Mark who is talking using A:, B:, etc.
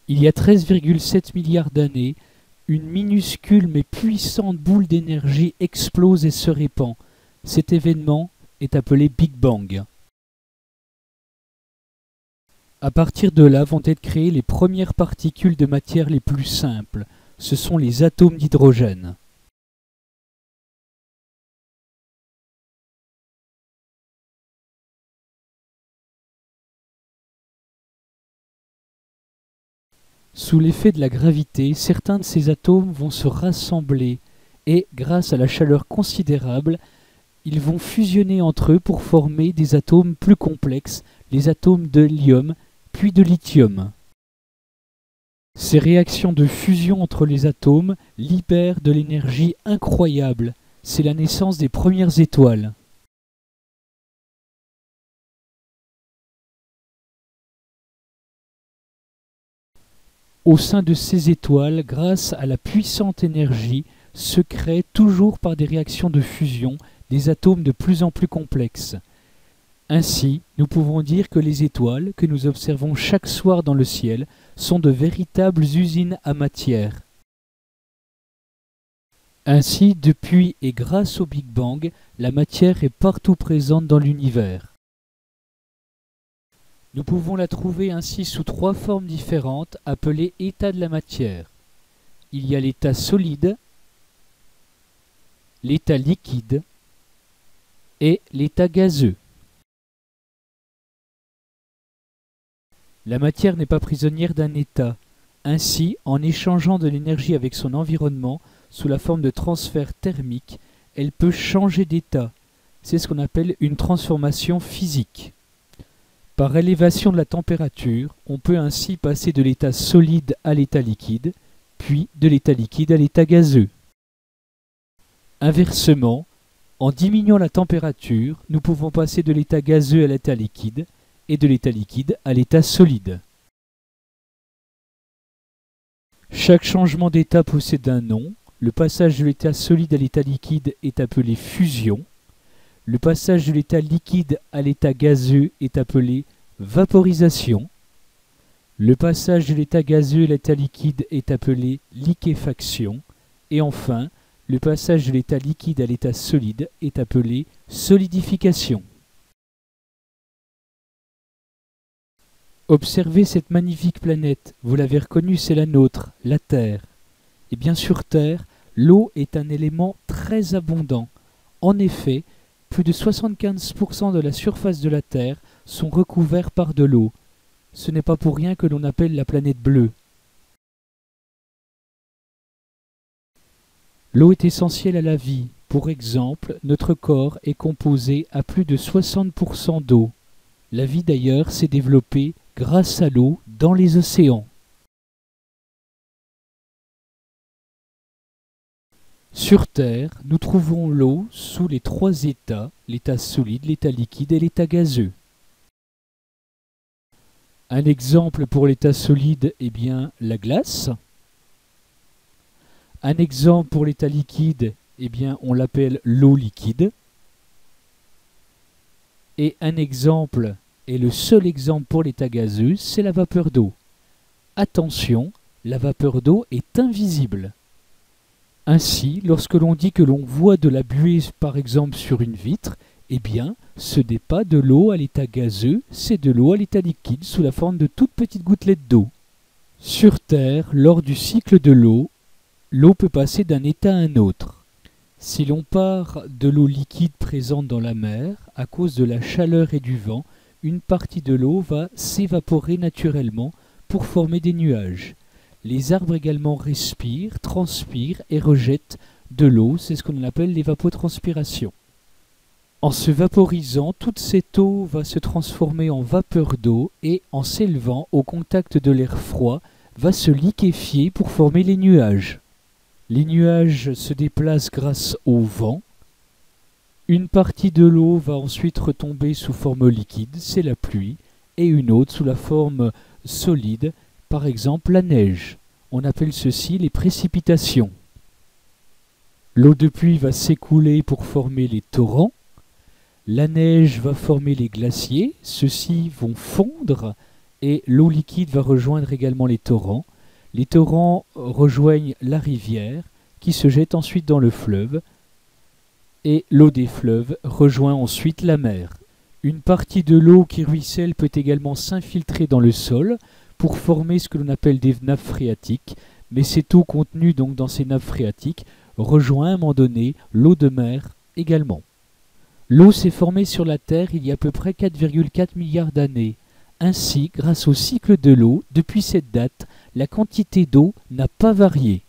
A: Il y a 13,7 milliards d'années, une minuscule mais puissante boule d'énergie explose et se répand. Cet événement est appelé Big Bang. À partir de là vont être créées les premières particules de matière les plus simples. Ce sont les atomes d'hydrogène. Sous l'effet de la gravité, certains de ces atomes vont se rassembler et, grâce à la chaleur considérable, ils vont fusionner entre eux pour former des atomes plus complexes, les atomes de l'hélium puis de lithium. Ces réactions de fusion entre les atomes libèrent de l'énergie incroyable. C'est la naissance des premières étoiles. Au sein de ces étoiles, grâce à la puissante énergie, se créent, toujours par des réactions de fusion, des atomes de plus en plus complexes. Ainsi, nous pouvons dire que les étoiles, que nous observons chaque soir dans le ciel, sont de véritables usines à matière. Ainsi, depuis et grâce au Big Bang, la matière est partout présente dans l'univers. Nous pouvons la trouver ainsi sous trois formes différentes, appelées états de la matière. Il y a l'état solide, l'état liquide et l'état gazeux. La matière n'est pas prisonnière d'un état. Ainsi, en échangeant de l'énergie avec son environnement, sous la forme de transfert thermique, elle peut changer d'état. C'est ce qu'on appelle une transformation physique. Par élévation de la température, on peut ainsi passer de l'état solide à l'état liquide, puis de l'état liquide à l'état gazeux. Inversement, en diminuant la température, nous pouvons passer de l'état gazeux à l'état liquide et de l'état liquide à l'état solide. Chaque changement d'état possède un nom. Le passage de l'état solide à l'état liquide est appelé fusion. Le passage de l'état liquide à l'état gazeux est appelé vaporisation. Le passage de l'état gazeux à l'état liquide est appelé liquéfaction. Et enfin, le passage de l'état liquide à l'état solide est appelé solidification. Observez cette magnifique planète, vous l'avez reconnue, c'est la nôtre, la Terre. Et bien sur Terre, l'eau est un élément très abondant. En effet, plus de 75% de la surface de la Terre sont recouverts par de l'eau. Ce n'est pas pour rien que l'on appelle la planète bleue. L'eau est essentielle à la vie. Pour exemple, notre corps est composé à plus de 60% d'eau. La vie d'ailleurs s'est développée grâce à l'eau dans les océans. Sur Terre, nous trouvons l'eau sous les trois états, l'état solide, l'état liquide et l'état gazeux. Un exemple pour l'état solide, eh bien, la glace. Un exemple pour l'état liquide, eh bien, on l'appelle l'eau liquide. Et un exemple, et le seul exemple pour l'état gazeux, c'est la vapeur d'eau. Attention, la vapeur d'eau est invisible. Ainsi, lorsque l'on dit que l'on voit de la buée par exemple sur une vitre, eh bien, ce n'est pas de l'eau à l'état gazeux, c'est de l'eau à l'état liquide sous la forme de toutes petites gouttelettes d'eau. Sur Terre, lors du cycle de l'eau peut passer d'un état à un autre. Si l'on part de l'eau liquide présente dans la mer, à cause de la chaleur et du vent, une partie de l'eau va s'évaporer naturellement pour former des nuages. Les arbres également respirent, transpirent et rejettent de l'eau, c'est ce qu'on appelle l'évapotranspiration. En se vaporisant, toute cette eau va se transformer en vapeur d'eau et, en s'élevant au contact de l'air froid, va se liquéfier pour former les nuages. Les nuages se déplacent grâce au vent. Une partie de l'eau va ensuite retomber sous forme liquide, c'est la pluie, et une autre sous la forme solide, par exemple la neige. On appelle ceci les précipitations. L'eau de pluie va s'écouler pour former les torrents. La neige va former les glaciers, ceux-ci vont fondre et l'eau liquide va rejoindre également les torrents. Les torrents rejoignent la rivière qui se jette ensuite dans le fleuve et l'eau des fleuves rejoint ensuite la mer. Une partie de l'eau qui ruisselle peut également s'infiltrer dans le sol pour former ce que l'on appelle des nappes phréatiques, mais cette eau contenue donc dans ces nappes phréatiques rejoint à un moment donné l'eau de mer également. L'eau s'est formée sur la Terre il y a à peu près 4,4 milliards d'années. Ainsi, grâce au cycle de l'eau, depuis cette date, la quantité d'eau n'a pas varié.